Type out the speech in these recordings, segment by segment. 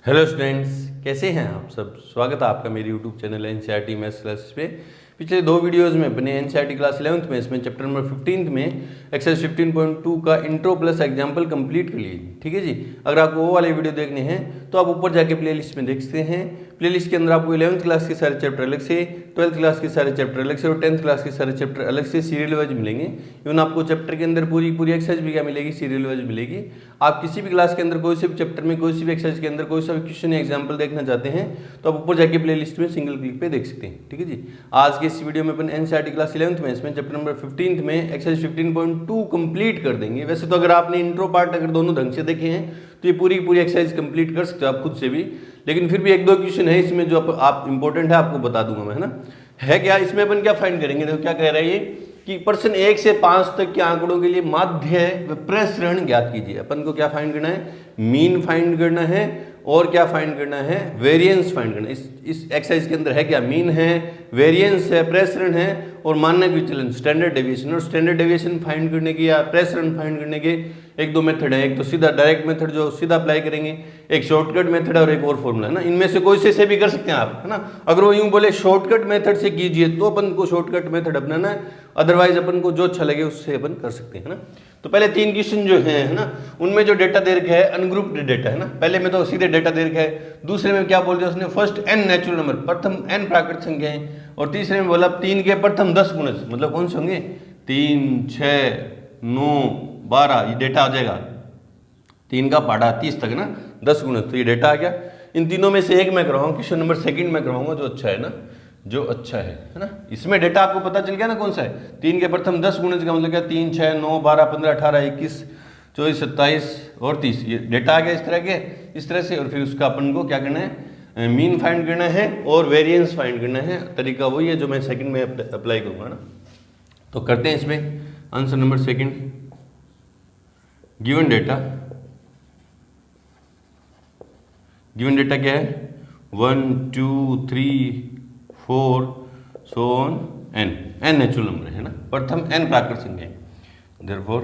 Hello students, कैसे हैं आप सब। स्वागत है आपका मेरे YouTube channel NCERT maths classes पे। पिछले दो वीडियोस में अपने एनसीईआरटी क्लास 11th में इसमें चैप्टर नंबर 15 में एक्सरसाइज 15.2 का इंट्रो प्लस एग्जाम्पल कंप्लीट कर लीजिए। ठीक है जी। अगर आपको वो वाले वीडियो देखने हैं तो आप ऊपर जाके प्लेलिस्ट में देख सकते हैं। प्लेलिस्ट के अंदर आपको 11th क्लास के सारे चैप्टर अलग से, 12th क्लास के सारे चैप्टर अलग से और 10th क्लास के सारे चैप्टर अलग से सीरियल वाइज मिलेंगे। इवन आपको चैप्टर के अंदर पूरी एक्सरसाइज भी क्या मिलेगी, सीरियल वाइज मिलेगी। आप किसी भी क्लास के अंदर कोई से भी चैप्टर में कोई सी भी एक्सरसाइज के अंदर कोई सा भी क्वेश्चन या एग्जाम्पल देखना चाहते हैं तो आप ऊपर जाके प्लेलिस्ट में सिंगल क्लिक पे देख सकते हैं। ठीक है जी। आज के इस वीडियो में अपन एनसीईआरटी क्लास 11th में इसमें चैप्टर नंबर 15 में एक्सरसाइज 15.2 कंप्लीट कर देंगे। वैसे तो अगर आपने इंट्रो पार्ट अगर दोनों ढंग से देखे हैं तो ये पूरी एक्सरसाइज कंप्लीट कर सकते हो आप खुद से भी, लेकिन फिर भी एक दो क्वेश्चन है इसमें जो आप इंपॉर्टेंट है आपको बता दूंगा मैं, है ना। है क्या इसमें अपन क्या फाइंड करेंगे, देखो क्या कह रहा है ये कि प्रश्न 1 से 5 तक के आंकड़ों के लिए माध्य व प्रसरण ज्ञात कीजिए। अपन को क्या फाइंड करना है, मीन फाइंड करना है और क्या फाइंड करना है, वेरिएंस फाइंड करना है। इस एक्सरसाइज के अंदर है क्या, मीन है, वेरिएंस है, प्रसरण है और मानक विचलन स्टैंडर्ड डेविएशन। और स्टैंडर्ड डेविएशन फाइंड करने की या प्रसरण फाइंड करने के एक दो मेथड है। एक तो सीधा डायरेक्ट मेथड जो सीधा अप्लाई करेंगे, एक शॉर्टकट मेथड और एक और फॉर्मूला है ना। इनमें से कोई से भी कर सकते हैं आप, है ना। अगर वो यूं बोले शॉर्टकट मेथड से कीजिए तो अपन को शॉर्टकट मेथड अपनाना है, अदरवाइज अपन को जो अच्छा लगे उससे अपन कर सकते हैं, है ना। तो पहले 3 क्वेश्चन जो है ना, उनमें जो डेटा दे रखा है अनग्रुप्ड डेटा है ना। पहले में तो सीधे डेटा दे रखा है, दूसरे में क्या बोल दिया उसने, फर्स्ट n नेचुरल नंबर, प्रथम n प्राकृत संख्याएं, और तीसरे में बोला 3 के प्रथम 10 गुणज, मतलब कौन से होंगे, 3, 6, 9, 12, ये डेटा आ जाएगा। 3 का पहाड़ा 30 तक ना, 10 गुणज, तो ये डेटा आ गया। इन तीनों में से एक मैं करवाऊँ, क्वेश्चन नंबर 2 में करवाऊंगा जो अच्छा है ना, जो अच्छा है ना। इसमें डेटा आपको पता चल गया ना कौन सा है। 3 के प्रथम 10 गुणज का मतलब क्या, 3, 6, 9, 12, 15, 18, 21, 24, 27 और 30, ये डेटा आ गया इस तरह से। और फिर उसका अपन को क्या करना है, मीन फाइंड करना है और वेरिएंस फाइंड करना है। तरीका वही है जो मैं सेकंड में अप्लाई करूंगा ना। तो करते हैं इसमें आंसर नंबर 2। गिवन डेटा क्या है, 1, 2, 3, 4 so on n natural number है ना, प्रथम n प्राकृत संख्या। Therefore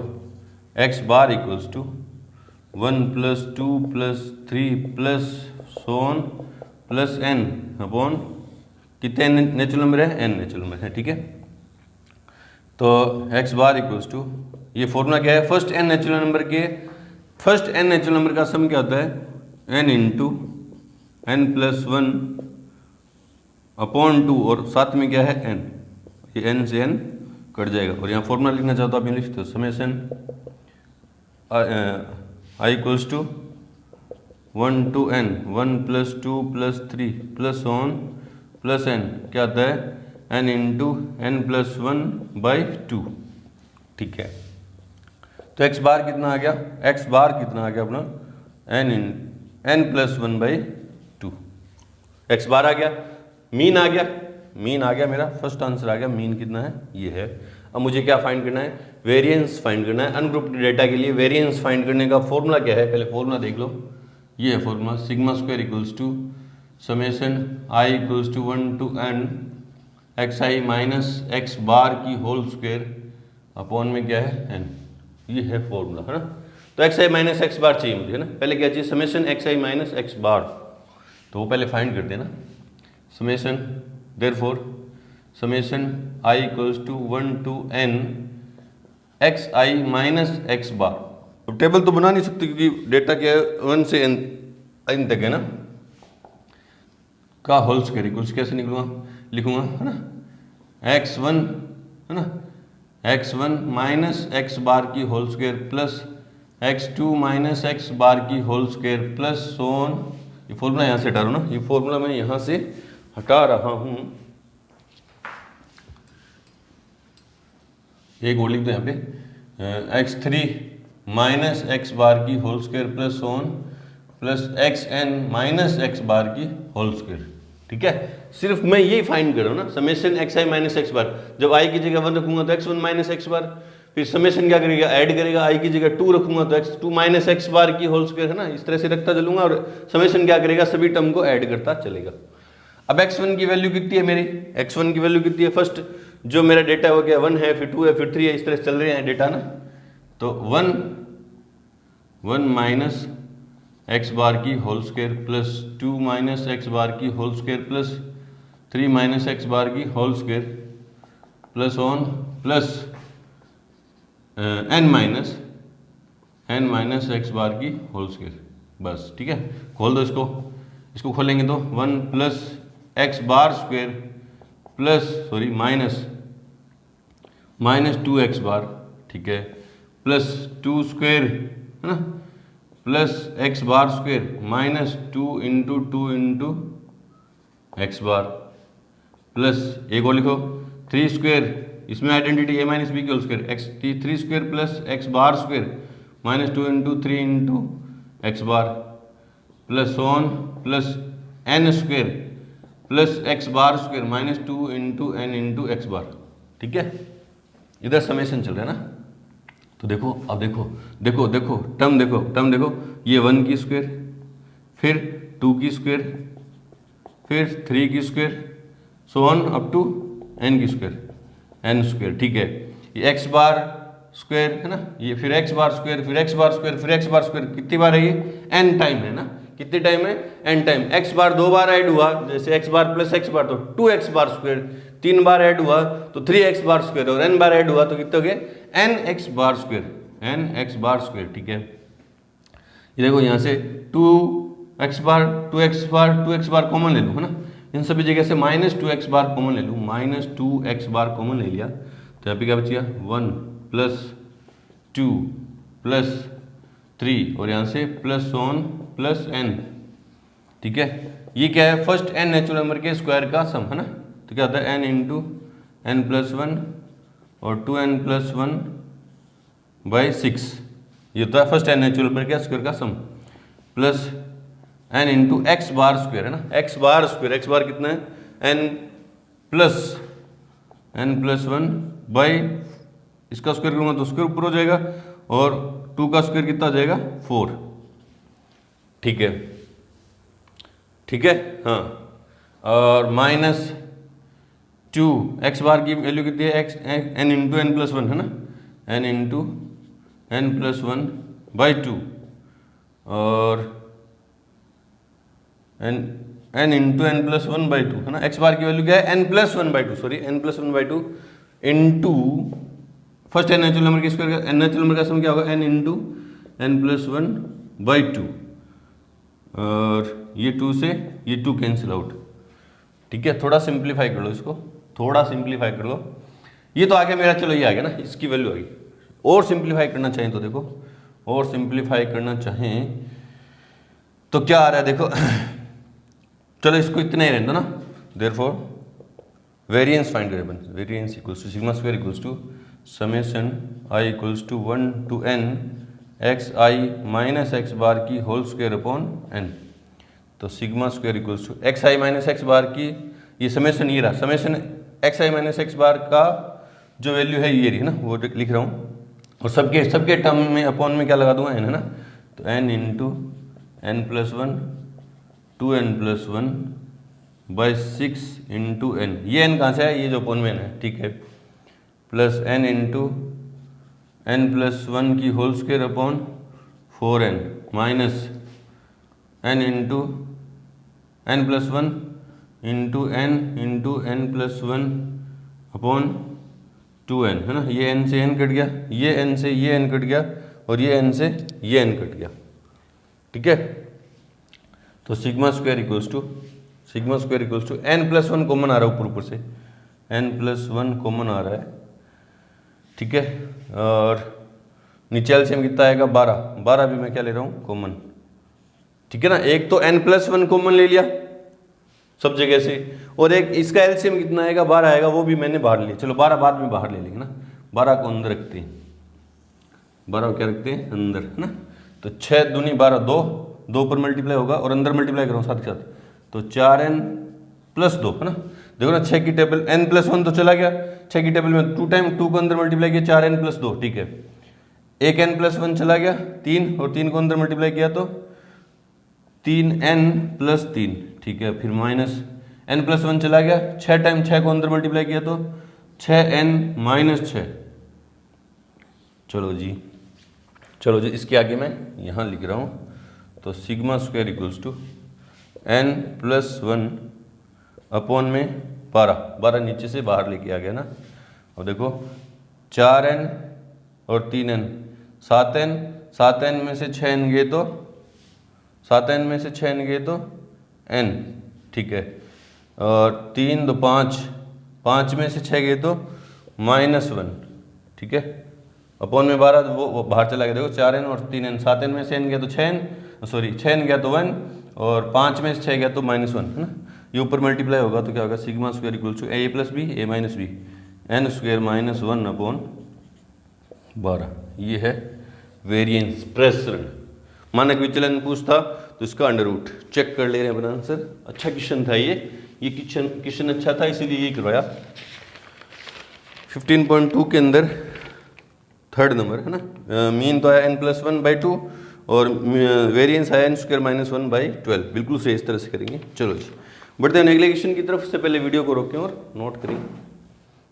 x bar equals to 1 + 2 + 3 + so on plus n upon कितने नेचुरल नंबर है, n नेचुरल नंबर है। ठीक है, तो x बार इक्वल्स टू, ये फॉर्मूला क्या है, फर्स्ट n नेचुरल नंबर का सम क्या होता है, n × n + 1 अपॉन 2 और साथ में क्या है n, ये n से n कट जाएगा। और यहाँ फॉर्मूला लिखना चाहता हूँ आप लिखते हो, summation i equals to 1 to n, 1 + 2 + 3 + on plus n, क्या आता है, n × n + 1/2। ठीक है, तो x बार कितना आ गया, अपना n + 1/2। x बार आ गया, मीन आ गया मेरा, फर्स्ट आंसर आ गया। मीन कितना है, ये है। अब मुझे क्या फाइंड करना है, वेरिएंस फाइंड करना है। अनग्रुप्ड डेटा के लिए वेरिएंस फाइंड करने का फॉर्मूला क्या है, पहले फॉर्मूला देख लो। ये है formula, σ² equals to summation i equals to 1 to n xi minus x bar की होल स्क्वायर अपॉन में क्या है, n। ये है फॉर्मूला, है ना। तो xi माइनस x बार चाहिए मुझे, है ना। पहले क्या चाहिए, summation xi minus x bar, तो वो पहले फाइंड कर देना। Summation, therefore summation i equals to 1 to n xi minus x bar. अब टेबल तो बना नहीं सकते क्योंकि डेटा क्या है 1 से n तक है ना, का होल स्क्वायर इक्वल्स कैसे लिखूंगा, है ना, x1, है ना, x1 माइनस x बार की whole square plus x2 minus x bar की होल स्क्वायर प्लस सोन। ये फॉर्मूला यहाँ से हटा रहा हूँ ना, ये फॉर्मूला मैं यहाँ से हटा रहा हूँ। एक और लिख दो यहाँ पे, x3 माइनस x बार की whole square plus so on plus xn minus x bar की होल स्क्वायर। ठीक है, सिर्फ मैं यही फाइंड कर रहा हूँ ना, समेशन xi माइनस x बार। जब i की जगह 1 रखूंगा तो x1 माइनस x बार, फिर समेशन क्या करेगा, ऐड करेगा, i की जगह 2 रखूंगा तो x2 माइनस x बार की होल स्क्वायर, है ना। इस तरह से रखता चलूंगा और समेशन क्या करेगा, सभी टर्म को ऐड करता चलेगा। अब x1 की वैल्यू कितनी है मेरी, x1 की वैल्यू कितनी है, फर्स्ट जो मेरा डेटा हो गया 1 है, फिर 2 है, फिर 3 है, इस तरह से चल रहे हैं डेटा ना। तो 1 माइनस एक्स बार की whole square plus 2 minus x bar की whole square plus 3 minus x bar की whole square plus on plus n minus x bar की होल स्क्वायर। बस ठीक है, खोल दो इसको खोलेंगे तो 1 plus x bar square plus minus 2 x bar, ठीक है, प्लस 2 स्क्वायर है ना, plus x bar square minus 2 into x bar plus एक और लिखो 3 स्क्वायर, इसमें आइडेंटिटी ए माइनस बी की whole square x 3 square plus x bar square minus 2 into 3 into x bar plus on plus n square plus x bar square minus 2 into N into x bar. ठीक है, इधर summation चल रहा है ना। तो देखो अब देखो टर्म देखो ये 1 की स्क्वायर, फिर 2 की स्क्वायर, फिर 3 की square, so on up to n की स्क्वायर, n स्क्वायर। ठीक है, ये एक्स बार स्क्वायर है ना, ये फिर एक्स बार स्क्वायर, फिर एक्स बार स्क्वायर, फिर एक्स बार स्क्वायर, कितनी बार है ये n टाइम है ना, कितने टाइम है n टाइम। एक्स बार 2 बार ऐड हुआ, जैसे एक्स बार प्लस एक्स बार तो 2x बार स्क्वायर, 3 बार ऐड हुआ तो 3x बार स्क्वायर, और n बार ऐड हुआ तो कितने हो गए nx bar square, nx bar square. ठीक है, ये देखो यहाँ से 2x बार कॉमन ले लूँ है ना, इन सभी जगह से माइनस 2x बार कॉमन ले लूँ, माइनस 2x बार कॉमन ले लिया तो यहाँ पे क्या बचिया 1 प्लस 2 प्लस 3 और यहाँ से प्लस ऑन प्लस n। ठीक है, ये क्या है फर्स्ट n नेचुरल नंबर के स्क्वायर का सम है ना, तो क्या होता है n इंटू n प्लस 1 और 2n प्लस 1 बाई 6, ये होता है फर्स्ट n नेचुरल नंबर के स्क्वायर का सम, plus n into x bar square है ना, एक्स बार स्क्वायर, एक्स बार कितना है n प्लस 1 बाई, इसका स्क्वायर करूँगा तो स्क्वायर ऊपर हो जाएगा और 2 का स्क्वायर कितना हो जाएगा 4। ठीक है हाँ, और माइनस 2 एक्स बार की वैल्यू कितनी है x n into n plus 1 है ना, n into n plus 1 by 2 और n into n plus 1 by 2 है ना, एक्स बार की वैल्यू क्या है n plus 1 by 2, sorry n plus 1 by 2 into first n natural number के स्क्वायर का, n नेचुरल नंबर का सम क्या होगा n into n plus 1 by 2 और ये 2 से ये 2 कैंसिल आउट। ठीक है, थोड़ा सिंप्लीफाई कर लो इसको, थोड़ा सिंप्लीफाई कर लो, ये तो आ गया मेरा, चलो ये आ गया ना, इसकी वैल्यू आ गई। और सिंप्लीफाई करना चाहें तो देखो, और सिंप्लीफाई करना चाहें तो क्या आ रहा है देखो चलो इसको इतना ही रहने दो ना, देयरफॉर वेरिएंस फाइंड करें अपन, variance equals to sigma square equals to summation i equals to 1 to n x i minus x bar की होल स्क्वायर अपॉन n। तो sigma square equals to x i minus x bar की, ये summation ये रहा, summation x i minus x bar का जो value है ये रही है ना, वो लिख रहा हूँ, और सबके टर्म में अपॉन में क्या लगा दूंगा n है ना, तो n into n plus 1 2n plus 1 by 6 into n, ये n कहाँ से है, ये जो अपॉन में n है। ठीक है, plus n into n plus 1 की whole square upon 4n minus n into n plus 1 into n plus 1 upon 2n है ना, ये n से n कट गया, ये n से ये n कट गया और ये n से ये n कट गया। ठीक है, तो sigma square equals to n plus 1 common आ रहा है ऊपर से, n प्लस 1 कॉमन आ रहा है। ठीक है, और नीचे एलसीएम कितना आएगा 12 भी मैं क्या ले रहा हूँ कॉमन। ठीक है ना, एक तो n प्लस 1 कॉमन ले लिया सब जगह से, और एक इसका एलसीएम कितना आएगा 12 आएगा, वो भी मैंने बाहर लिया। चलो 12 बाद में बाहर ले लेंगे ना, 12 को अंदर रखते हैं, 12 को क्या रखते हैं अंदर है ना, तो 6 दूनी 12 2 पर मल्टीप्लाई होगा और अंदर मल्टीप्लाई करो साथ के साथ, तो 4n प्लस 2 है ना। देखो ना 6 की टेबल n प्लस 1 तो चला गया, 6 की टेबल में 2 टाइम 2 को अंदर मल्टीप्लाई किया 4n प्लस 2। ठीक है, एक n प्लस 1 चला गया 3 और 3 को अंदर मल्टीप्लाई किया तो 3n प्लस 3। ठीक है, फिर माइनस n प्लस 1 चला गया, 6 टाइम 6 को अंदर मल्टीप्लाई किया तो 6n माइनस 6। चलो जी इसके आगे मैं यहाँ लिख रहा हूँ, तो sigma square equals to n+1 upon में 12 नीचे से बाहर लेके आ गया ना। और देखो 4n और 3n 7n में से 6n गए तो 7n में से 6n गए तो n, ठीक है। और 3 2 5 में से 6 गए तो -1, ठीक है। अपॉन में 12 वो बाहर चला गया। देखो 4n और 3n, 7n में से n गया तो 6n, सॉरी 6n गया तो 1 और 5 में से 6 गया तो -1, है ना। ये ऊपर मल्टीप्लाई होगा तो क्या होगा, sigma square equal to a + b a - b n square -1 upon 12। ये है वेरिएंस प्रसरण। मानक विचलन पूछता तो इसका अंडर रूट चेक कर ले रहे हैं अपना आंसर। अच्छा क्वेश्चन था ये क्वेश्चन अच्छा था, इसीलिए ये करवाया। 15.2 के अंदर थर्ड नंबर है ना। मीन तो आया n+1/2 और वेरिएंस आया n² -1/12। बिल्कुल सही, इस तरह से करेंगे। चलो जी बढ़ते हैं अगले क्वेश्चन की तरफ। उससे पहले वीडियो को रोकें और नोट करें।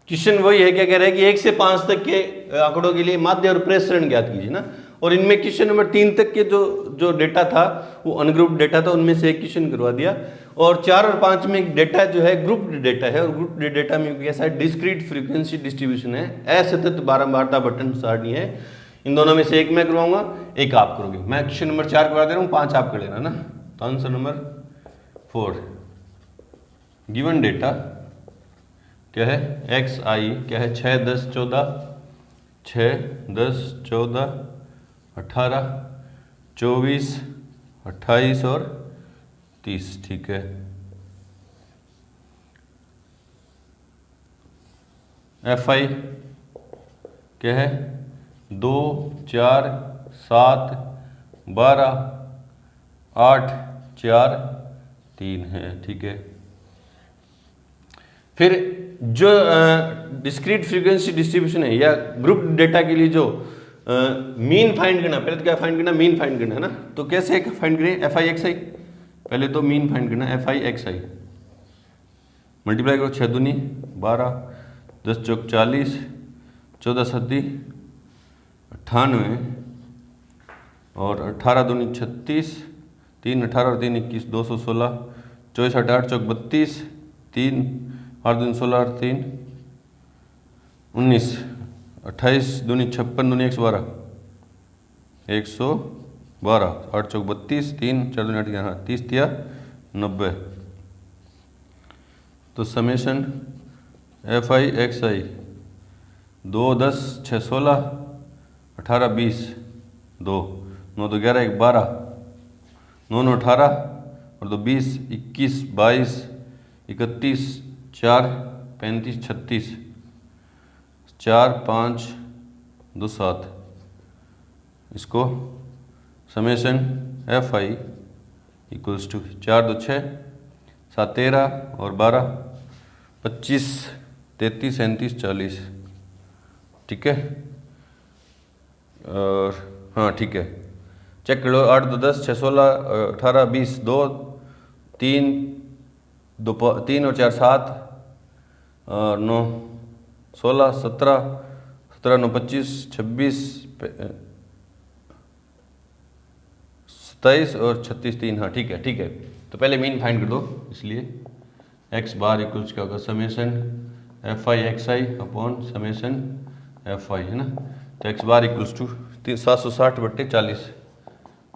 क्वेश्चन वही है, क्या कह रहा है कि 1 से 5 तक के आंकड़ों के लिए माध्य और प्रसरण ज्ञात कीजिए ना। और इनमें क्वेश्चन नंबर 3 तक के जो डेटा था वो अनग्रुप्ड डेटा था, उनमें से एक क्वेश्चन करवा दिया। और 4 और 5 में डेटा जो है ग्रुप्ड डेटा है, और ग्रुप्ड डेटा में कैसा है, डिस्क्रीट फ्रीक्वेंसी डिस्ट्रीब्यूशन है, असतत बारंबारता बटन सारणी है। इन दोनों में से एक मैं करवाऊंगा, एक आप करोगे। मैं क्वेश्चन नंबर 4 करवा दे रहा हूँ, 5 आप कर लेना ना। तो आंसर नंबर 4, गिवन डेटा क्या है, xi क्या है, 6 10 14 6 10 14 18 24 28 और 30, ठीक है। fi क्या है, 2 4 7 12 8 4 3 है, ठीक है। फिर जो डिस्क्रीट फ्रीक्वेंसी डिस्ट्रीब्यूशन है या ग्रुप डेटा के लिए जो मीन फाइंड करना, पहले तो क्या फाइंड करना, मीन फाइंड करना है ना। तो कैसे फाइंड करें, fi पहले तो मीन फाइंड करना, fi मल्टीप्लाई करो, 6 दूनी 12 10 चौक 40 14 सत्ती 98 और 18 दूनी 36 3 18 और 3 21 216 24 8 चौक 32 3 8 दूनी 16 और 3 19 28 दूनी 56 दूनी 112 112 8 चौक 32 3 4 दूनी 8 हाँ 30 तिया 90। तो समेशन fi xi 2 10 6 16 18 20 2 9 2 11 1 12 9 9 18 और 2 20 21 22 31 4 35 36 4 5 2 7। इसको समेशन fi इक्वल्स टू 4 2 6 7 13 और 12 25 33 37 40, ठीक है। और हाँ ठीक है, चेक कर लो। 8 2 10 6 16 18 20 2 3 2 3 और 4 7 और 9 16 17 17 9 25 26 27 और 36 3, हाँ ठीक है ठीक है। तो पहले मीन फाइंड कर दो, इसलिए x बार इक्वल्स क्या होगा, summation fi xi upon summation fi, है ना। तो x bar equals to 760/40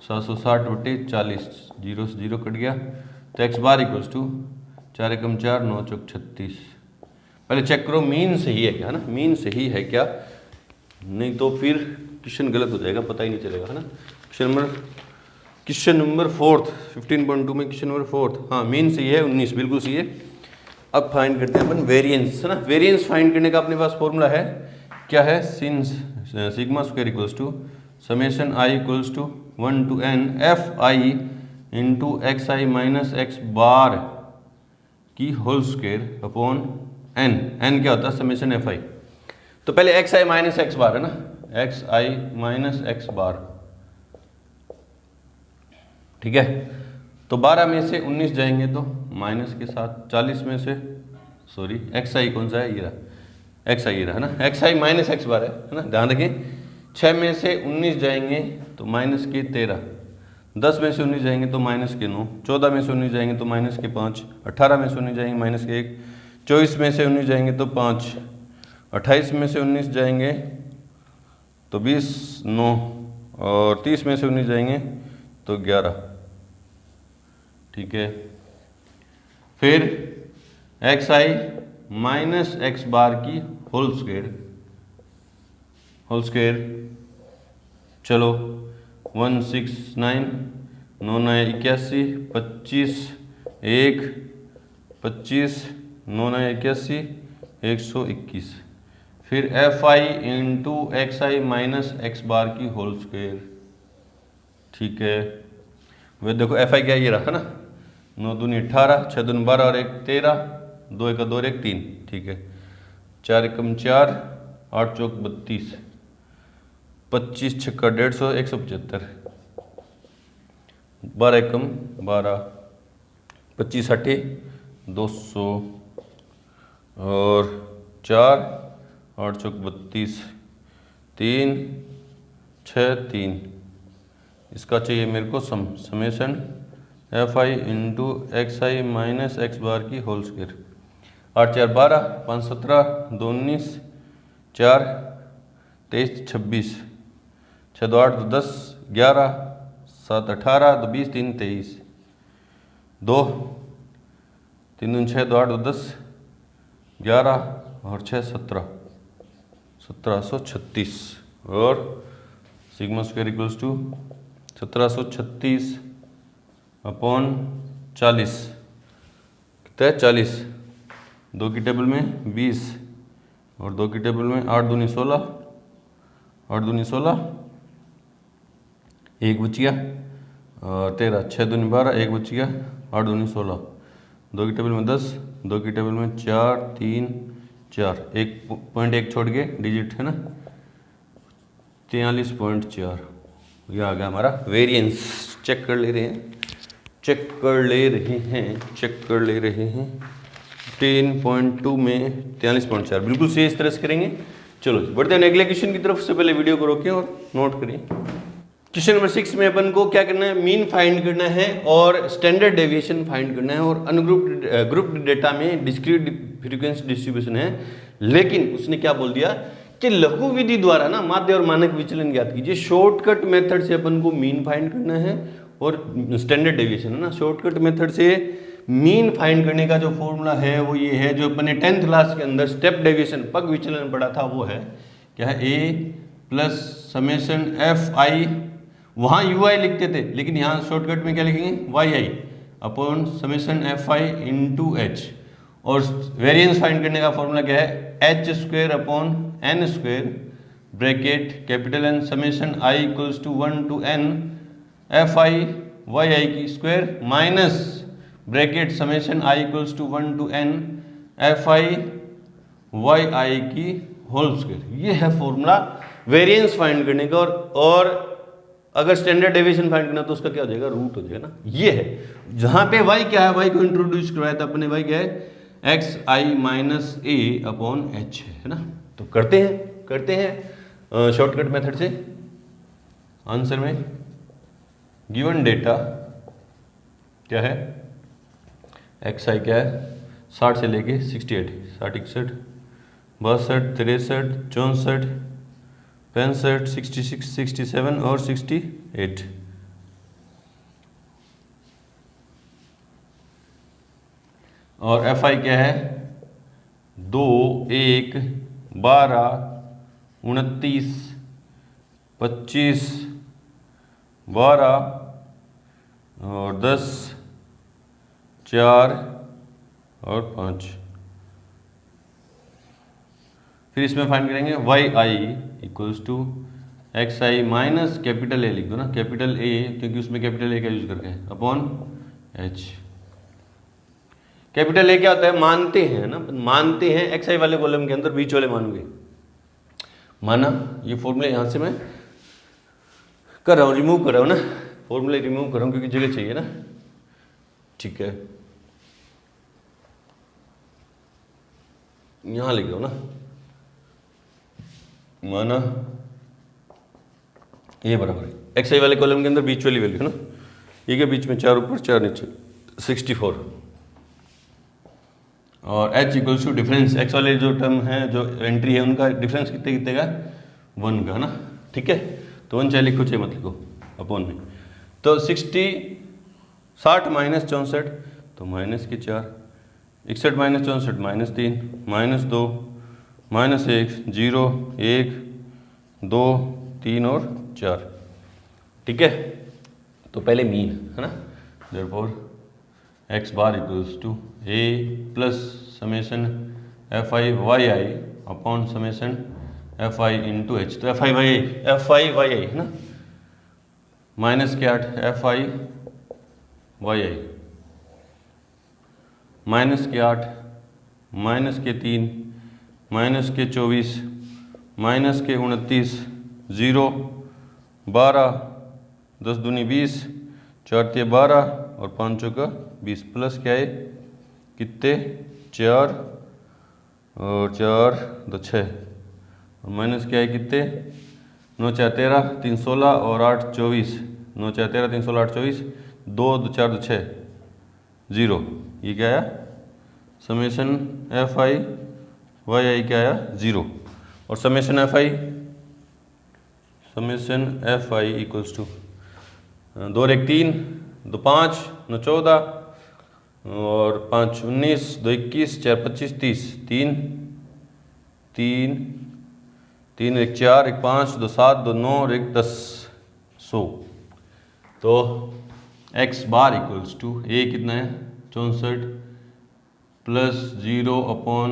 760/40 zero से जीरो कट गया। तो x बार इक्वल्स टू 4 एकम 4 9 चौक 36। पहले चेक करो मीन सही है क्या, है ना, मीन सही है क्या, नहीं तो फिर क्वेश्चन गलत हो जाएगा, पता ही नहीं चलेगा, है ना। क्वेश्चन नंबर 4 15.2 में क्वेश्चन नंबर 4, हाँ मीन सही है 19, बिल्कुल सही है। अब फाइंड करते हैं अपन वेरिएंस, है ना। वेरिएंस फाइंड करने का अपने पास फॉर्मूला है, क्या है, sigma square equals to summation i equals to 1 to n fi into xi minus x bar की होल स्क्वायर अपॉन n क्या होता है, समेशन fi। तो पहले xi माइनस x बार है ना, xi माइनस x बार, ठीक है। तो 12 में से 19 जाएंगे तो माइनस के साथ, 40 में से सॉरी xi कौन सा है, ये रहा xi, ये रहा है ना, xi माइनस x बार है ना, ध्यान रखें। 6 में से 19 जाएंगे तो माइनस के 13, 10 में से 19 जाएंगे तो -9, 14 में से 19 जाएंगे तो -5, 18 में से 19 जाएंगे -1, 24 में से 19 जाएंगे तो 5, 28 में से 19 जाएंगे तो 20, 9 और 30 में से 19 जाएंगे तो 11। ठीक है, फिर xi माइनस एक्स बार की होल स्क्वायर, चलो 169, 9 9 81, 25 1, 25 9 9 81, 121। फिर fi into xi minus x bar की होल स्क्वायर। ठीक है, वे देखो fi क्या ये रहा ना, 9 दूनी 18, 6 दूनी 12 और 1 13, 2 1 2 और 1 3। ठीक है, 4 एकम 4, 8 चौक 32, 25 छक्का 150, 175, 12 एकम 12, 25 8 200 और 4, 8 चौक 32, 3 6 3। इसका चाहिए मेरे को summation fi into xi minus x bar की होल स्क्वायर। 8 4 12, 5 17, 2 19, 4 23 26, 6 2 8 2 10, 11, 7 18, 2 20, 3 23, 2 3 2 6, 2 8 2 10, 11 और 6 17, 1736 और sigma square equals to 1736 upon 40 कितना है 40। 2 की टेबल में 20 और 2 की टेबल में 8 दूनी 16, 8 दूनी 16, 1 बच गया और 13, 6 दूनी 12, 1 बच गया, 8 दूनी 16, 2 की टेबल में 10, 2 की टेबल में 4 3 4, 1.1 छोड़ के डिजिट है ना, 43.4। ये आ गया हमारा वेरिएंस। चेक कर ले रहे हैं, चेक कर ले रहे हैं 10.2 में 43.4, बिल्कुल सही इस तरह से करेंगे। चलो बढ़ते हैं अगले क्वेश्चन की तरफ। से पहले वीडियो को रोकें और नोट करिए। क्वेश्चन नंबर 6 में अपन को क्या करना है, मीन फाइंड करना है और स्टैंडर्ड डेविएशन फाइंड करना है। और ग्रुप डेटा में डिस्क्रीट फ्रीक्वेंसी डिस्ट्रीब्यूशन है, लेकिन उसने क्या बोल दिया कि लघु विधि द्वारा ना माध्य और मानक विचलन ज्ञात कीजिए। शॉर्टकट मेथड से अपन को मीन फाइंड करना है और स्टैंडर्ड डेविएशन है ना। शॉर्टकट मेथड से मीन फाइंड करने का जो फॉर्मूला है वो ये है, जो अपने 10th क्लास के अंदर स्टेप डेविएशन पग विचलन पढ़ा था, वो है क्या है, a प्लस समेशन fi, वहाँ ui लिखते थे लेकिन यहाँ शॉर्टकट में क्या लिखेंगे yi upon summation fi into h। और वेरिएंस फाइंड करने का फॉर्मूला क्या है, h square upon n square bracket capital N summation i equals to 1 to n fi yi की square minus bracket summation i equals to 1 to n fi yi की whole square. ये है formula variance find करने का। और अगर standard deviation find करना तो उसका क्या हो जाएगा, रूट हो जाएगा ना। ये है जहां पे y क्या है, y को इंट्रोड्यूस करवाया था अपने, y क्या है xi minus a upon h है ना। तो करते हैं शॉर्टकट मेथड से। आंसर में गिवन डेटा क्या है, xi क्या है 60 से लेके 68, 60 61 62 63 64 65 66 67 और 68। और fi क्या है 2 1 12 29 25 12 और 10 4 और 5। फिर इसमें फाइंड करेंगे yi equals to xi minus capital A लिख दो ना, कैपिटल A क्योंकि उसमें कैपिटल A का यूज करके अपॉन h। कैपिटल A क्या होता है, मानते हैं ना, मानते हैं xi वाले कॉलम के अंदर बीच वाले मानोगे। माना ये फॉर्मूला यहां से मैं कर रहा हूँ, रिमूव कर रहा हूँ ना, फॉर्मूला रिमूव कर रहा हूँ क्योंकि जगह चाहिए ना। ठीक है, यहां लिख दो ना, माना ये बराबर है xi वाले कॉलम के अंदर बीच वाली वैल्यू है ना, ये के बीच में 4 ऊपर 4 नीचे 64। और h equals to difference, x वाले जो टर्म है जो एंट्री है उनका डिफरेंस कितने कितने का 1 का ना, ठीक है। तो 1 चाहे लिखो चाहे मत लिखो अपॉन में। तो 60 माइनस 64 तो माइनस के 4, 61 माइनस 64 माइनस 3 माइनस 2 माइनस 1 0 1 2 3 और 4, ठीक है। तो पहले मीन है ना, therefore x bar equals to a plus summation F I Y I upon summation F I into H. तो एफ आई वाई आई है ना, माइनस के 8 F I Y I, minus के 8 माइनस के 3 माइनस के 24 minus के 29 0 12 10 दूनी 20 4 तिया 12 और 5 चौका 20 प्लस क्या है कितने 4 और 4 2 6 और माइनस क्या है कितने 9 4 13 3 16 और 8 24 9 4 13 3 16 8 24 2 2 4 2 6 0। ये क्या आया summation F I Y I क्या आया 0। और summation F I equals to 2 1 3 2 5 9 14 और 5 19 2 21 4 25 30 3 3 3 1 4 1 5 2 7 2 9 और 1 10 100। तो x bar equals to a कितना है 64 प्लस 0 अपॉन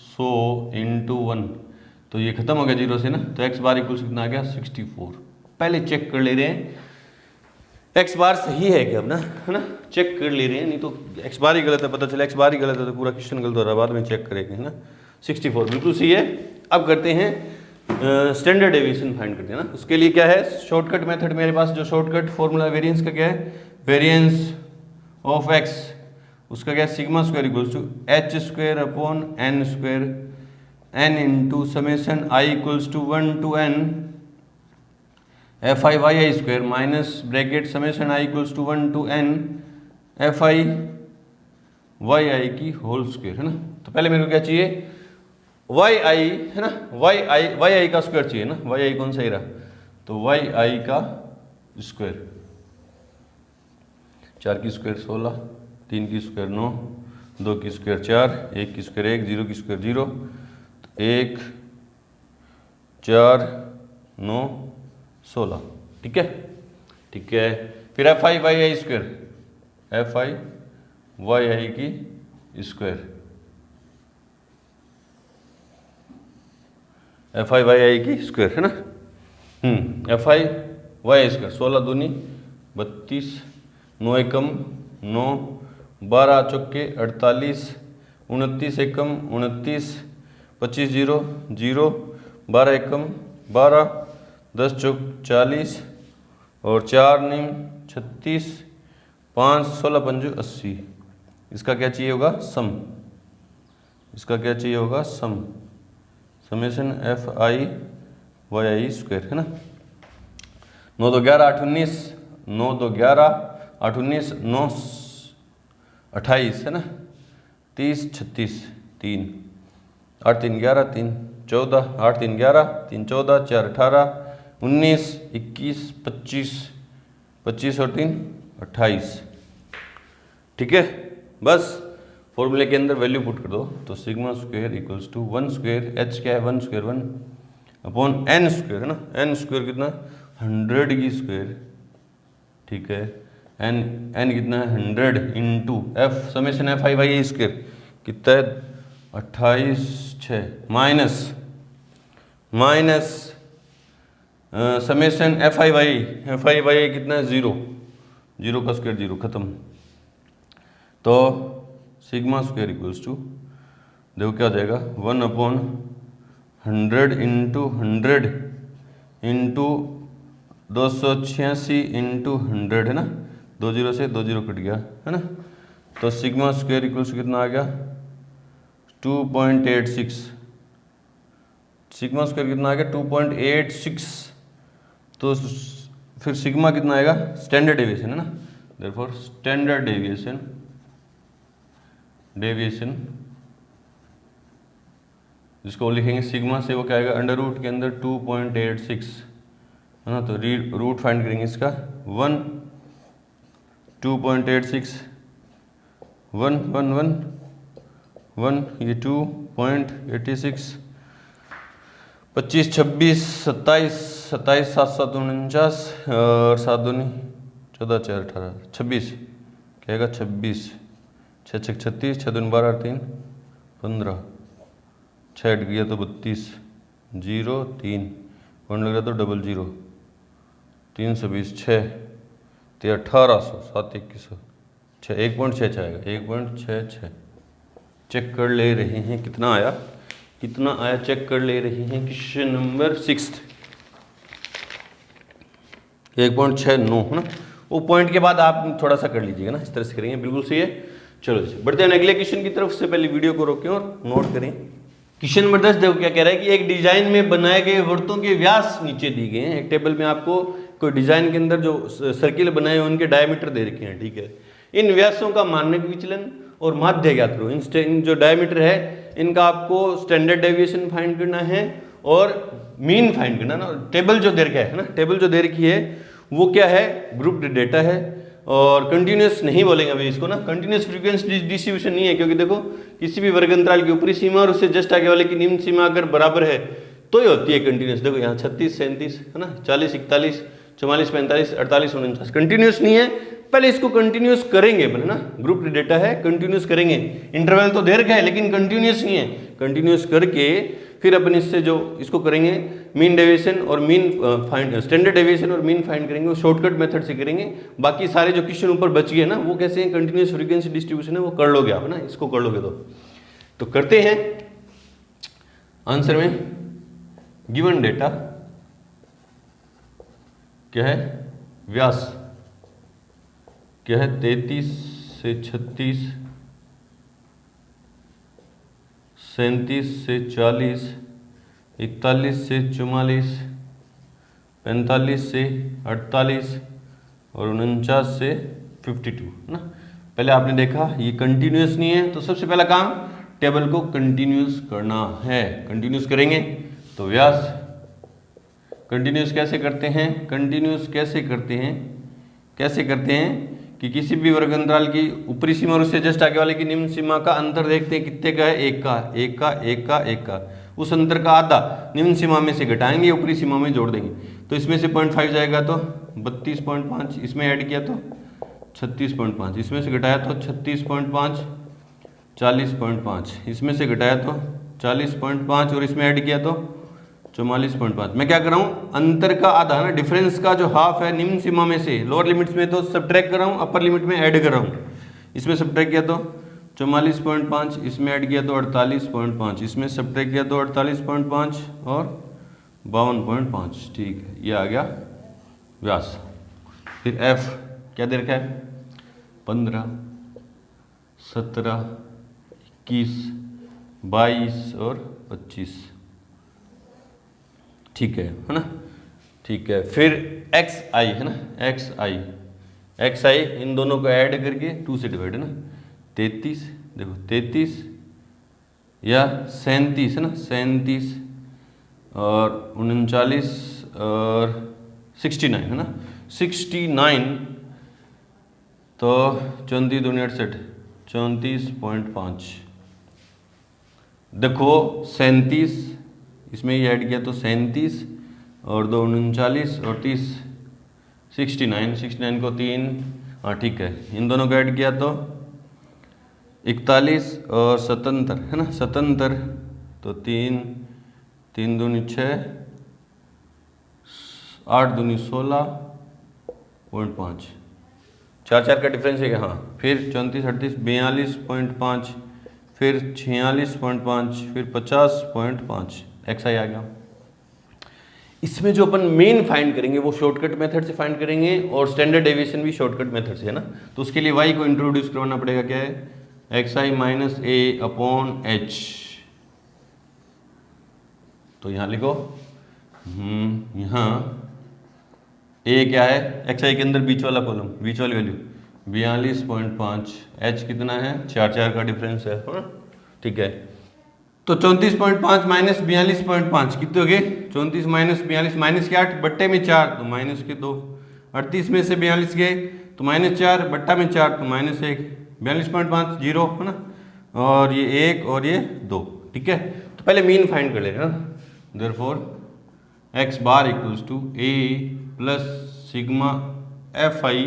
100 इंटू 1। तो ये खत्म हो गया 0 से ना, तो x बार इक्वल्स कितना आ गया 64। पहले चेक कर ले रहे हैं x बार सही है क्या, अब ना है ना, चेक कर ले रहे हैं, नहीं तो x बार ही गलत है, पता चला x बार ही गलत है तो पूरा क्वेश्चन गलत हो रहा है, बाद में चेक करेंगे है ना। 64 बिल्कुल सही है। अब करते हैं स्टैंडर्ड डेविएशन फाइंड करते हैं ना। उसके लिए क्या है शॉर्टकट मेथड, मेरे पास जो शॉर्टकट फॉर्मूला वेरिएंस का क्या है, वेरिएंस ऑफ x उसका क्या है sigma square equals to h square upon n square n into summation i equals to 1 to n f I Y I square minus bracket summation i equals to 1 to n f I Y i की whole square है ना। तो पहले मेरे को क्या चाहिए Y I है ना, वाई आई का स्क्वायर चाहिए ना, वाई आई कौन सा ही रहा, तो वाई आई का स्क्वायर 4 की स्क्वायर 16 3 की स्क्वायर 9 2 की स्क्वायर 4 1 की स्क्वायर 1 0 की स्क्वायर 0 1 4 9 16, ठीक है ठीक है। फिर f I Y I square, f I Y i की square, f I Y i की स्क्वायर है ना, F I Y I square 16 दूनी 32 9 एकम 9 12 चौके 48 29 एकम 29 25 0 0 12 एकम 12 10 चौक 40 और 4 नीम 36 5 16 पंजू 80। इसका क्या चाहिए होगा सम, इसका क्या चाहिए होगा sum, summation F I Y I square है ना। 9 2 11 8 19 9 2 11 8 19 9 28 है ना, 30 36 3 8 3 11 3 14 8 3 11 3 14 4 18 19 21 25 25 और 3 28, ठीक है। बस फॉर्मूले के अंदर वैल्यू पुट कर दो, तो sigma square equals to 1 square H क्या है 1 स्क्वायर 1 अपॉन एन स्क्वायर है ना, एन स्क्वायर कितना 100 की स्क्वायर, ठीक है। एन कितना है 100 into F summation F I Y square कितना है 28 6 minus summation F I Y कितना है 0 0 का स्क्वायर 0 खत्म। तो सिग्मा स्क्वायर इक्वल्स टू देखो क्या हो जाएगा 1 अपॉन 100 इंटू 100 इंटू 286 इंटू 100 है ना, 2 0 से 2 0 कट गया है ना। तो सिग्मा स्क्वायर इक्वल्स कितना आ गया 2.86, सिग्मा स्क्वायर कितना आ गया 2.86। तो फिर सिग्मा कितना आएगा स्टैंडर्ड डेविएशन है ना, देयरफॉर स्टैंडर्ड डेविएशन जिसको लिखेंगे सिग्मा से, वो क्या आएगा अंडर रूट के अंदर 2.86 है ना। तो रूट फाइंड करेंगे इसका 1 2.86 1 1 1 1 ये 2.86 25 26 27 27 7 7 49 और 7 दूनी 14 4 18 26 क्या आएगा 26 6 6 36 6 दूनी 12 3 15 6 हट गया तो 32 0 3 पॉइंट लग रहा तो 00 320 6 तो 1800 7 2100 6 1.66 आएगा 1.66। चेक कर ले रहे हैं कितना आया चेक कर ले रहे हैं। क्वेश्चन नंबर 6 1.69 है ना। वो पॉइंट के बाद आप थोड़ा सा कर लीजिएगा ना, इस तरह से करेंगे, बिल्कुल सही है। चलो बढ़ते हैं अगले क्वेश्चन की तरफ। से पहले वीडियो को रोकें और नोट करें। क्वेश्चन नंबर 10 देखो क्या कह रहा है कि एक डिजाइन में बनाए गए वृत्तों के व्यास नीचे दिए गए हैं। एक टेबल में आपको कोई डिजाइन के अंदर जो सर्किल बनाए हैं उनके डायमीटर दे रखे हैं, ठीक है। इन व्यासों का मानक विचलन और माध्य ज्ञात करो। इन जो डायमीटर है इनका आपको स्टैंडर्ड डेविएशन फाइंड करना है और मीन फाइंड करना ना। टेबल जो दे रखा है ना, टेबल जो दे रखी है वो क्या है, ग्रुप डेटा है। और कंटिन्यूस नहीं बोलेंगे अभी इसको ना, कंटिन्यूस फ्रीक्वेंसी डिस्ट्रीब्यूशन नहीं है, क्योंकि देखो किसी भी वर्ग अंतराल की ऊपरी सीमा और उससे जस्ट आगे वाले की निम्न सीमा अगर बराबर है तो ही होती है कंटिन्यूस। देखो यहाँ 36 37 है ना, 40 41 44 45 48 49 कंटिन्यूस नहीं है। पहले इसको कंटिन्यूस करेंगे ना, ग्रुप डेटा है, कंटिन्यूस करेंगे। इंटरवल तो दे रखा है लेकिन कंटिन्यूस नहीं है। कंटिन्यूस करके फिर अपन इससे जो इसको करेंगे मीन डेविएशन और मीन फाइंड, स्टैंडर्ड डेविएशन और मीन फाइंड करेंगे, वो शॉर्टकट मेथड से करेंगे। बाकी सारे जो क्वेश्चन ऊपर बच गए ना वो कैसे हैं, कंटिन्यूस फ्रीक्वेंसी डिस्ट्रीब्यूशन है, वो कर लोगे आप ना, इसको कर लोगे तो करते हैं। आंसर में गिवन डेटा क्या है, व्यास क्या है 33 से 36 37 से 40 41 से 44 45 से 48 और 49 से 52 है ना। पहले आपने देखा ये कंटिन्यूस नहीं है, तो सबसे पहला काम टेबल को कंटिन्यूस करना है। कंटिन्यूस करेंगे तो व्यास कंटिन्यूस कैसे करते हैं, कंटिन्यूस कैसे करते हैं कि किसी भी वर्ग अंतराल की ऊपरी सीमा और उससे जस्ट आगे वाले की निम्न सीमा का अंतर देखते हैं कितने का है, एक का। उस अंतर का आधा निम्न सीमा में से घटाएंगे, ऊपरी सीमा में जोड़ देंगे। तो इसमें से 0.5 जाएगा तो 32.5, इसमें ऐड किया तो 36.5, इसमें से घटाया तो 36.5 40.5, इसमें से घटाया तो 40.5 और इसमें ऐड किया तो 44.5। मैं क्या कर रहा हूँ, अंतर का आधा ना, डिफरेंस का जो हाफ है निम्न सीमा में से, लोअर लिमिट्स में तो सब्ट्रैक्ट कर रहा हूँ, अपर लिमिट में ऐड कर रहा हूँ। इसमें सब्ट्रैक्ट किया तो 44.5, इसमें ऐड किया तो 48.5, इसमें सब्ट्रैक्ट किया तो 48.5 और 52.5, ठीक है, ये आ गया व्यास। फिर एफ क्या दे रखा है, 15 17 21 22 और 25, ठीक है ना, ठीक है। फिर एक्स आई है ना, एक्स आई इन दोनों को ऐड करके 2 से डिवाइड है ना, 33 देखो 33 या 37 है ना, 37 और 39 और 69 है ना, 69 तो 34 दूनी 68 34.5। देखो 37 इसमें ये ऐड किया तो 37 और 2 39 और 30 69 को 3, हाँ ठीक है, इन दोनों को ऐड किया तो 41 और 77 है ना, 77 तो 3 दूनी 6 8 दूनी 16.5, 4 का डिफरेंस है क्या, हाँ। फिर 34 38 42.5, फिर 46.5, फिर 50.5, एक्स आई आ गया। इसमें जो अपन मेन फाइंड करेंगे वो शॉर्टकट मेथड से फाइंड करेंगे और स्टैंडर्ड डेविएशन भी शॉर्टकट मेथड से है ना। तो उसके लिए y को इंट्रोड्यूस करवाना पड़ेगा, क्या है x i minus A upon H. तो यहाँ लिखो यहाँ a क्या है, एक्स आई के अंदर बीच वाला कॉलम, बीच वाली वैल्यू 42.5, h कितना है 4 का डिफरेंस है हाँ? ठीक है। तो 34.5 माइनस 42.5 कितने हो गए 34 माइनस 42 माइनस के 8 बट्टे में 4 तो माइनस के 2, 38 में से 42 गए तो -4 बट्टा में 4 तो -1, 42.5 जीरो है ना, और ये 1 और ये 2। ठीक है, तो पहले मीन फाइंड कर लेगा ना। Therefore x bar equals to a plus sigma F I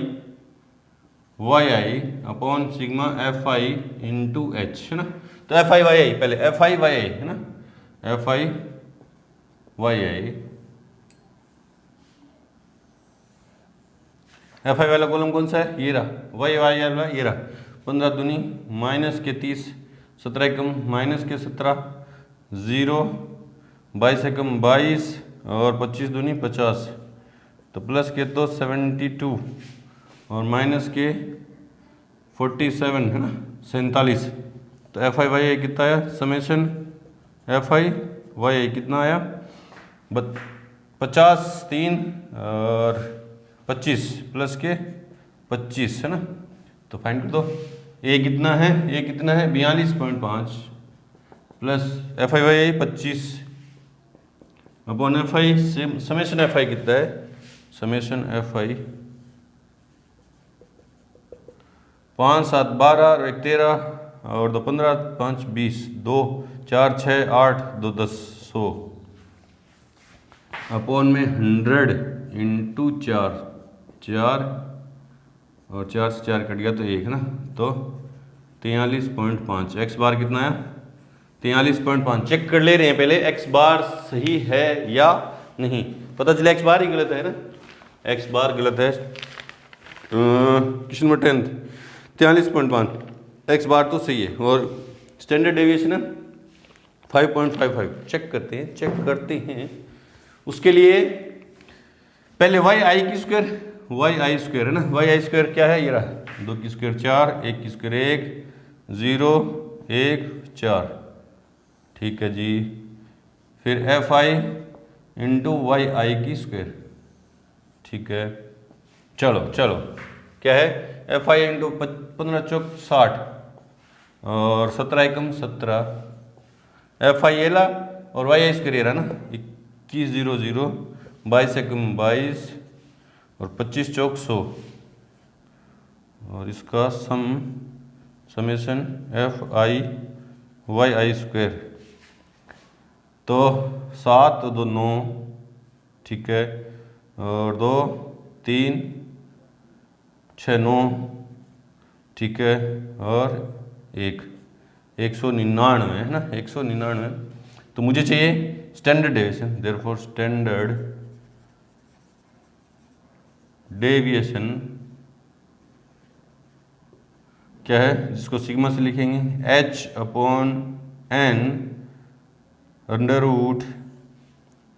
Y I upon sigma F I into H है ना। तो एफ आई वाई आई पहले एफ आई वाई आई है ना, F I Y I, F I वाला कॉलम कौन सा है ये रहा, वाई वाई वाला ये रहा। 15 दूनी माइनस के 30, 17 कम माइनस के 17, 0 22 से कम 22 और 25 दूनी 50, तो प्लस के तो 72 और माइनस के 47 है ना 47। तो एफ आई वाई आई कितना आया समेशन एफ आई वाई आई कितना आया 50 3 और 25 प्लस के 25 है ना। तो फाइंड कर दो ए कितना है 42.5 plus F I Y I 25 upon F I summation F I कितना है समेशन एफ आई 5 7 12 और 1 13 और 2 15 5 20 2 4 6 8 2 10 100 अपॉन में 100 इंटू 4 और 4 से 4 कट गया तो 1 है ना। तो 43.5 एक्स बार कितना है 43.5। चेक कर ले रहे हैं पहले एक्स बार सही है या नहीं, पता चले एक्स बार ही गलत है ना, एक्स बार गलत है। क्वेश्चन नंबर 10 43.5 एक्स बार तो सही है और स्टैंडर्ड डेविएशन है 5.55। चेक करते हैं उसके लिए पहले वाई आई की स्क्वायर है ना, वाई आई स्क्वायर क्या है ये रहा 2 की स्क्वायर 4 1 की स्क्वायर 1 0 1 4 ठीक है जी। फिर f I into Y i की स्क्वायर ठीक है। चलो क्या है एफ आई इंटू 15 चौक 60 और 17 एकम 17 एफ आई एला और वाई आई स्क्वायर रहा ना 21 0 0 22 एकम 22 और 25 चौक 100 और इसका summation F I Y I square तो 7 2 9 ठीक है और 2 3 6 9 ठीक है और 199 है ना 199। तो मुझे चाहिए standard deviation, therefore standard deviation क्या है जिसको सिग्मा से लिखेंगे h upon n under root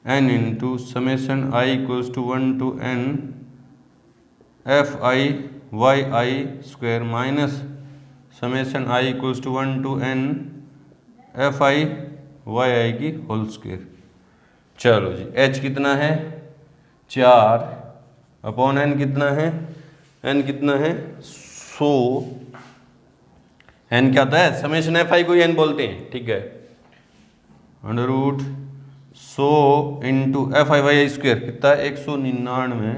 n into summation i equals to 1 to n f I Y I square minus summation i equals to 1 to n f I Y i की whole square. चलो जी h कितना है 4 upon n कितना है 100 n क्या होता है summation F I को ही n बोलते हैं ठीक है अंडर रूट 100 इंटू एफ आई वाई आई स्क्वायर कितना है 199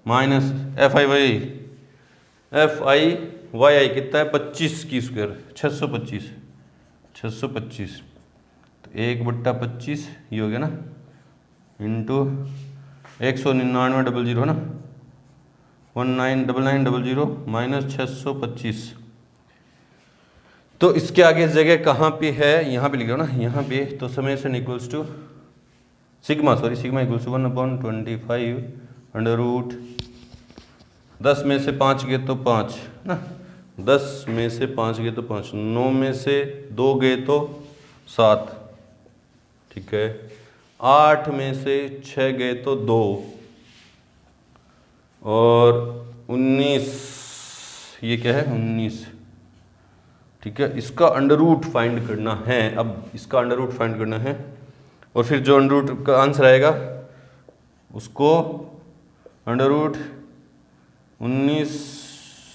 माइनस एफ आई वाई कितना है 25 की स्क्वायर 625 तो 1/25 ये हो गया ना इंटू 199 00 ना 199900 माइनस 625। तो इसके आगे जगह कहाँ पे है यहाँ पे लिख रहा हूँ ना यहाँ पे। तो summation equals to sigma equals to 1/25 under root 10 में से 5 गए तो 5 ना 10 में से 5 गए तो 5 9 में से 2 गए तो 7 ठीक है 8 में से 6 गए तो 2 और 19 ये क्या है 19 ठीक है। इसका अंडर रूट फाइंड करना है, अब इसका अंडर रूट फाइंड करना है और फिर जो अंडर रूट का आंसर आएगा उसको under root 19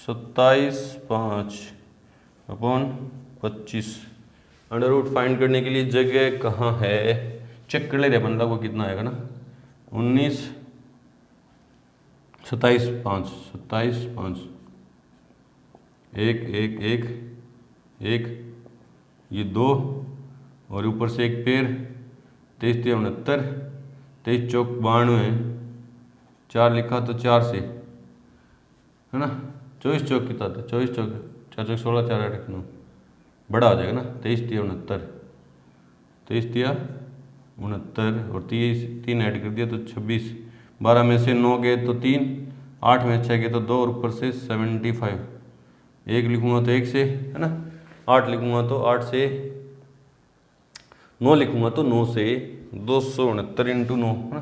27/5/25। Under root find करने के लिए जगह कहाँ है, चेक कर ले रहे अपन, को कितना आएगा ना, 19 27/5 एक एक एक एक, ये 2 और ऊपर से एक पेड़, 23 3 69, 23 चौक 92, 4 लिखा तो 4 से है ना, 24 चौक कितना था, 24 चौक 4 चौक 16, 4 8 9, बड़ा आ जाएगा ना, 23 3 69, 23 3 69 और 3 ऐड कर दिया तो 26, 12 में से 9 गए तो 3, 8 में 6 गए तो 2 और ऊपर से 75, 1 लिखूंगा तो 1 से है ना, 8 लिखूंगा तो 8 से, 9 लिखूंगा तो 9 से, 269 इंटू 9 है ना,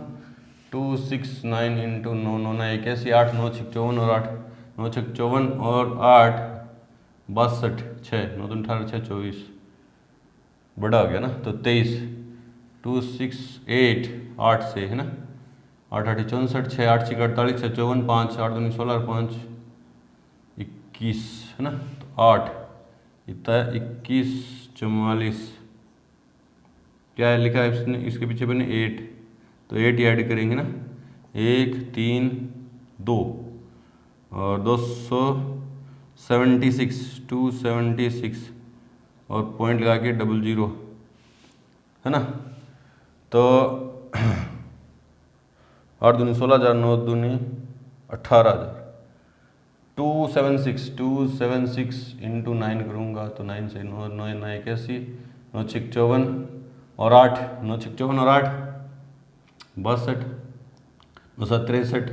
269 इंटू 9, 9 ना 81, 8 9 6 54 और 8 9 6 54 और 8 62 6 9 2 18 6 24, बड़ा हो गया ना, तो 23, 268 8 से है ना, 8 8 64, 6 8 6 48, 6 54, 5 8 2 16 और 5 21 है ना, तो 8 इतना 21 44, क्या है लिखा है इसने, इसके पीछे बने 8, तो 8 ऐड करेंगे ना, 1 3 2 और 276 276 और पॉइंट लगा के 00 है ना, तो 8 दूनी 16,000, 9 दूनी 18,000, 276 इंटू 9 करूँगा तो 9 से 9 9 9 81, 9 6 54 और 8 9 6 54 और 8 62, 9 7 63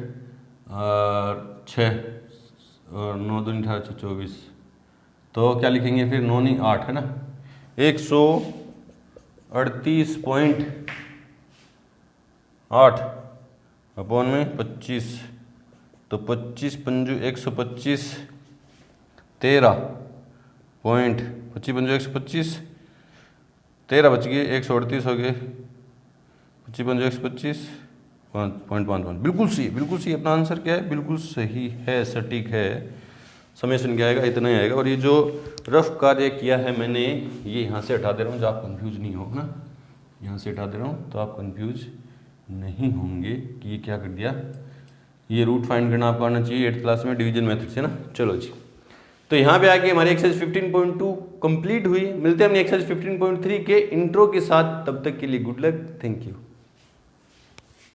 और 6 और 9 2 18 6 24, तो क्या लिखेंगे फिर, 9 नहीं 8 है ना, 138.8 अपॉन में 25, तो 25 पंजू 125, 13 पॉइंट 25 पंजू 125, 13 बच गए, 138 हो गए, 25 पंजू 125.55, बिल्कुल सही, बिल्कुल सही। अपना आंसर क्या है, बिल्कुल सही है, सटीक है। समेशन क्या आएगा, इतना ही आएगा। और ये जो रफ कार्य किया है मैंने, ये यहाँ से हटा दे रहा हूँ, जो आप कंफ्यूज नहीं हो ना, यहाँ से हटा दे रहा हूँ तो आप कंफ्यूज नहीं होंगे कि ये क्या कर दिया। ये रूट फाइंड करना आपको आना चाहिए 8th क्लास में, डिवीजन मेथड से ना। चलो जी, तो यहाँ पे आके हमारी एक्सरसाइज 15.2 कंप्लीट हुई। मिलते हैं अपनी एक्सरसाइज 15.3 के इंट्रो के साथ, तब तक के लिए गुड लक, थैंक यू।